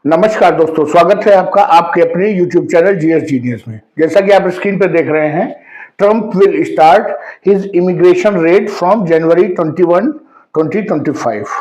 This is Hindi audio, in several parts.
नमस्कार दोस्तों, स्वागत है आपका आपके अपने YouTube चैनल जीएस जीनियस में। जैसा कि आप स्क्रीन पर देख रहे हैं, Trump will start his immigration red from January 21, 2025।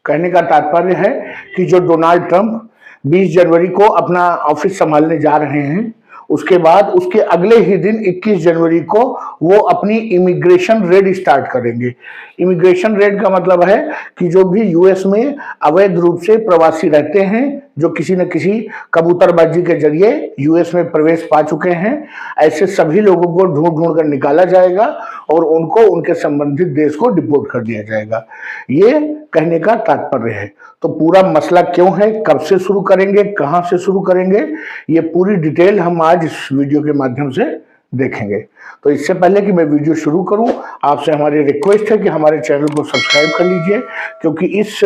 कहने का तात्पर्य है कि जो डोनाल्ड ट्रंप 20 जनवरी को अपना ऑफिस संभालने जा रहे हैं, उसके बाद उसके अगले ही दिन 21 जनवरी को वो अपनी इमिग्रेशन रेड स्टार्ट करेंगे। इमिग्रेशन रेड का मतलब है कि जो भी यूएस में अवैध रूप से प्रवासी रहते हैं, जो किसी न किसी कबूतरबाजी के जरिए यूएस में प्रवेश पा चुके हैं, ऐसे सभी लोगों को ढूंढ ढूंढ कर निकाला जाएगा और उनको उनके संबंधित देश को डिपोर्ट कर दिया जाएगा। ये कहने का तात्पर्य है। तो पूरा मसला क्यों है, कब से शुरू करेंगे, कहां से शुरू करेंगे, ये पूरी डिटेल हम आज इस वीडियो के माध्यम से देखेंगे। तो इससे पहले कि मैं वीडियो शुरू करूं, आपसे हमारी रिक्वेस्ट है कि हमारे चैनल को सब्सक्राइब कर लीजिए, क्योंकि इस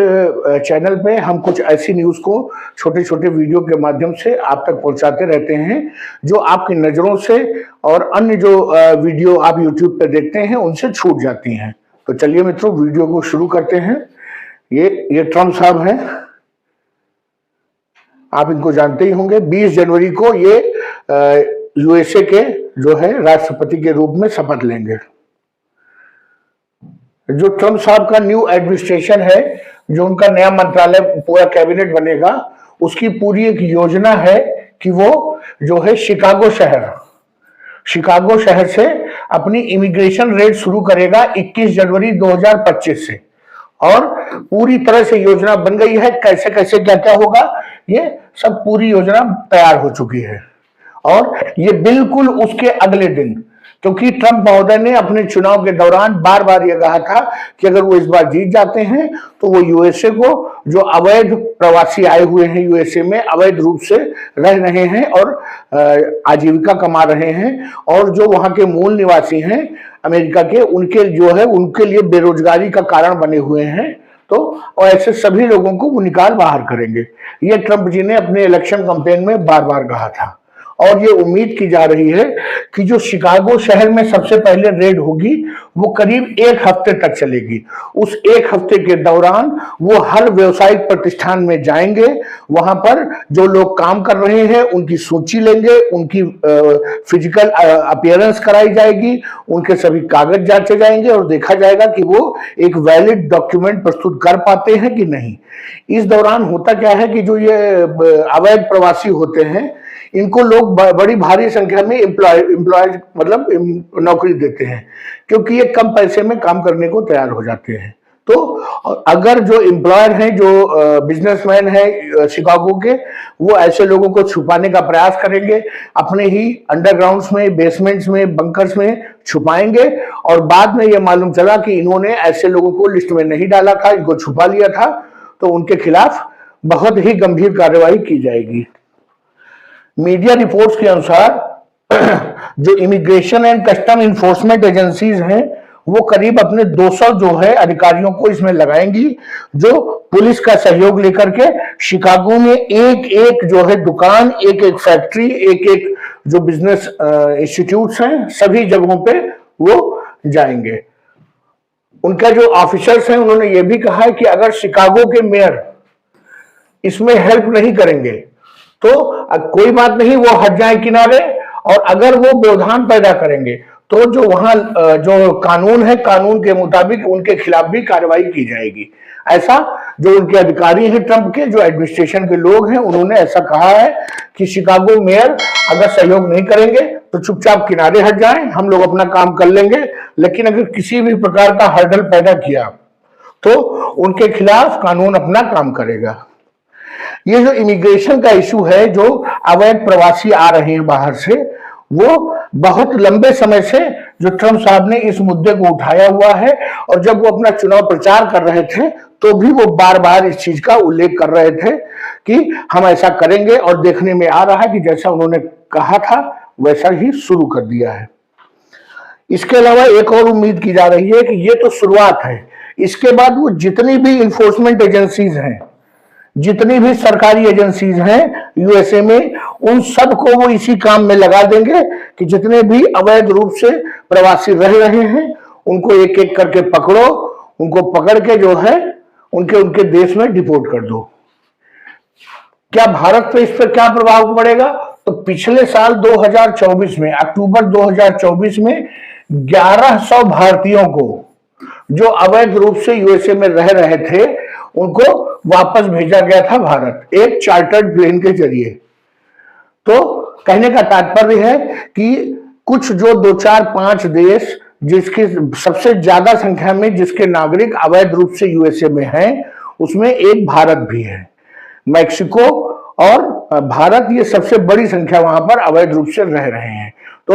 चैनल पे हम कुछ ऐसी न्यूज़ को छोटे छोटे वीडियो के माध्यम से आप तक पहुंचाते रहते हैं जो आपकी नज़रों से और अन्य जो वीडियो आप यूट्यूब पे देखते हैं उनसे छूट जाती हैं। तो चलिए मित्रों, वीडियो को शुरू करते हैं। ये ट्रंप साहब हैं, आप इनको जानते ही होंगे। 20 जनवरी को ये यूएसए के जो है राष्ट्रपति के रूप में शपथ लेंगे। जो ट्रंप साहब का न्यू एडमिनिस्ट्रेशन है, जो उनका नया मंत्रालय पूरा कैबिनेट बनेगा, उसकी पूरी एक योजना है कि वो जो है शिकागो शहर से अपनी इमिग्रेशन रेड शुरू करेगा 21 जनवरी 2025 से। और पूरी तरह से योजना बन गई है, कैसे कैसे क्या क्या होगा, ये सब पूरी योजना तैयार हो चुकी है। और ये बिल्कुल उसके अगले दिन, क्योंकि ट्रंप महोदय ने अपने चुनाव के दौरान बार बार ये कहा था कि अगर वो इस बार जीत जाते हैं तो वो यूएसए को, जो अवैध प्रवासी आए हुए हैं यूएसए में, अवैध रूप से रह रहे हैं और आजीविका कमा रहे हैं, और जो वहां के मूल निवासी हैं अमेरिका के, उनके जो है उनके लिए बेरोजगारी का कारण बने हुए हैं, तो और ऐसे सभी लोगों को वो निकाल बाहर करेंगे। ये ट्रंप जी ने अपने इलेक्शन कैंपेन में बार बार कहा था। और ये उम्मीद की जा रही है कि जो शिकागो शहर में सबसे पहले रेड होगी वो करीब 1 हफ्ते तक चलेगी। उस 1 हफ्ते के दौरान वो हर व्यवसायिक प्रतिष्ठान में जाएंगे, वहां पर जो लोग काम कर रहे हैं उनकी सूची लेंगे, उनकी फिजिकल अपीयरेंस कराई जाएगी, उनके सभी कागज जांचे जाएंगे और देखा जाएगा कि वो एक वैलिड डॉक्यूमेंट प्रस्तुत कर पाते हैं कि नहीं। इस दौरान होता क्या है कि जो ये अवैध प्रवासी होते हैं, इनको लोग बड़ी भारी संख्या में एम्प्लॉयज मतलब नौकरी देते हैं, क्योंकि ये कम पैसे में काम करने को तैयार हो जाते हैं। तो अगर जो एम्प्लॉयर हैं, जो बिजनेसमैन हैं शिकागो के, वो ऐसे लोगों को छुपाने का प्रयास करेंगे, अपने ही अंडरग्राउंड्स में, बेसमेंट्स में, बंकर्स में छुपाएंगे, और बाद में ये मालूम चला कि इन्होंने ऐसे लोगों को लिस्ट में नहीं डाला था, इनको छुपा लिया था, तो उनके खिलाफ बहुत ही गंभीर कार्रवाई की जाएगी। मीडिया रिपोर्ट्स के अनुसार जो immigration and custom enforcement agencies हैं, वो करीब अपने 200 जो है अधिकारियों को इसमें लगाएंगी, जो पुलिस का सहयोग लेकर के शिकागो में एक एक जो है दुकान, एक एक फैक्ट्री, एक एक जो बिजनेस इंस्टीट्यूट्स हैं, सभी जगहों पे वो जाएंगे। उनका जो ऑफिसर्स हैं, उन्होंने ये भी कहा है कि अगर शिकागो के मेयर इसमें हेल्प नहीं करेंगे तो कोई बात नहीं, वो हट जाए किनारे, और अगर वो व्यवधान पैदा करेंगे तो जो वहां जो कानून है, कानून के मुताबिक उनके खिलाफ भी कार्रवाई की जाएगी। ऐसा जो उनके अधिकारी हैं, ट्रंप के जो एडमिनिस्ट्रेशन के लोग हैं, उन्होंने ऐसा कहा है कि शिकागो मेयर अगर सहयोग नहीं करेंगे तो चुपचाप किनारे हट जाएं, हम लोग अपना काम कर लेंगे, लेकिन अगर किसी भी प्रकार का हर्डल पैदा किया तो उनके खिलाफ कानून अपना काम करेगा। ये जो इमिग्रेशन का इशू है, जो अवैध प्रवासी आ रहे हैं बाहर से, वो बहुत लंबे समय से जो ट्रंप साहब ने इस मुद्दे को उठाया हुआ है, और जब वो अपना चुनाव प्रचार कर रहे थे तो भी वो बार बार इस चीज का उल्लेख कर रहे थे कि हम ऐसा करेंगे, और देखने में आ रहा है कि जैसा उन्होंने कहा था वैसा ही शुरू कर दिया है। इसके अलावा एक और उम्मीद की जा रही है कि ये तो शुरुआत है, इसके बाद वो जितनी भी इन्फोर्समेंट एजेंसीज हैं, जितनी भी सरकारी एजेंसीज हैं यूएसए में, उन सबको वो इसी काम में लगा देंगे कि जितने भी अवैध रूप से प्रवासी रह रहे हैं उनको एक एक करके पकड़ो, उनको पकड़ के जो है उनके देश में डिपोर्ट कर दो। क्या भारत पे इस पर क्या प्रभाव पड़ेगा? तो पिछले साल 2024 में, अक्टूबर 2024 में 1100 भारतीयों को जो अवैध रूप से यूएसए में रह रहे थे उनको वापस भेजा गया था भारत, एक चार्टर्ड प्लेन के जरिए। तो कहने का तात्पर्य है कि कुछ जो 2, 4, 5 देश जिसकी सबसे ज्यादा संख्या में जिसके नागरिक अवैध रूप से यूएसए में हैं, उसमें एक भारत भी है। मैक्सिको और भारत, ये सबसे बड़ी संख्या वहां पर अवैध रूप से रह रहे हैं। तो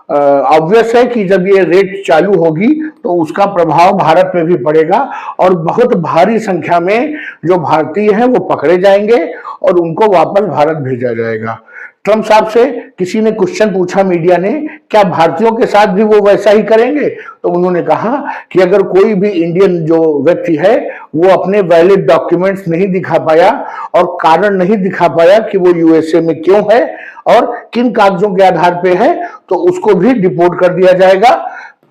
ऑब्वियस है कि जब ये रेट चालू होगी तो उसका प्रभाव भारत पे भी पड़ेगा और बहुत भारी संख्या में जो भारतीय हैं वो पकड़े जाएंगे और उनको वापस भारत भेजा जाएगा। ट्रंप साहब से किसी ने क्वेश्चन पूछा मीडिया ने, क्या भारतीयों के साथ भी वो वैसा ही करेंगे? तो उन्होंने कहा कि अगर कोई भी इंडियन जो व्यक्ति है वो अपने वैलिड डॉक्यूमेंट्स नहीं दिखा पाया और कारण नहीं दिखा पाया कि वो यूएसए में क्यों है और किन कागजों के आधार पे है, तो उसको भी डिपोर्ट कर दिया जाएगा।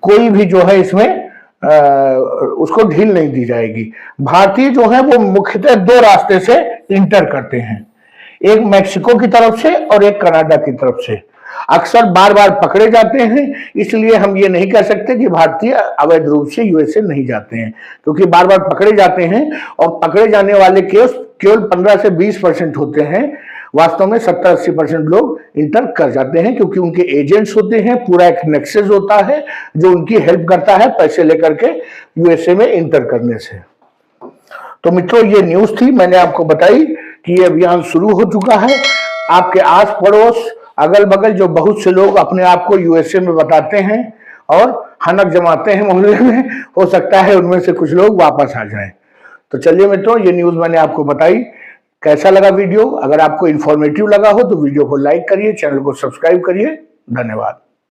कोई भी जो है इसमें उसको ढील नहीं दी जाएगी। भारतीय जो है वो मुख्यतः 2 रास्ते से इंटर करते हैं, एक मैक्सिको की तरफ से और एक कनाडा की तरफ से। अक्सर बार बार पकड़े जाते हैं, इसलिए हम ये नहीं कह सकते कि भारतीय अवैध रूप से यूएसए नहीं जाते हैं, क्योंकि बार बार पकड़े जाते हैं और पकड़े जाने वाले केस केवल 15 से 20% होते हैं। वास्तव में 70-80% लोग इंटर कर जाते हैं, क्योंकि उनके एजेंट्स होते हैं, पूरा एक नेक्सस होता है जो उनकी हेल्प करता है पैसे लेकर के यूएसए में इंटर करने से। तो मित्रों, ये न्यूज थी, मैंने आपको बताई कि ये अभियान शुरू हो चुका है। आपके आस पड़ोस अगल बगल जो बहुत से लोग अपने आप को यूएसए में बताते हैं और हनक जमाते हैं मोहल्ले में, हो सकता है उनमें से कुछ लोग वापस आ जाएं। तो चलिए मित्रों, ये न्यूज मैंने आपको बताई। कैसा लगा वीडियो? अगर आपको इंफॉर्मेटिव लगा हो तो वीडियो को लाइक करिए, चैनल को सब्सक्राइब करिए। धन्यवाद।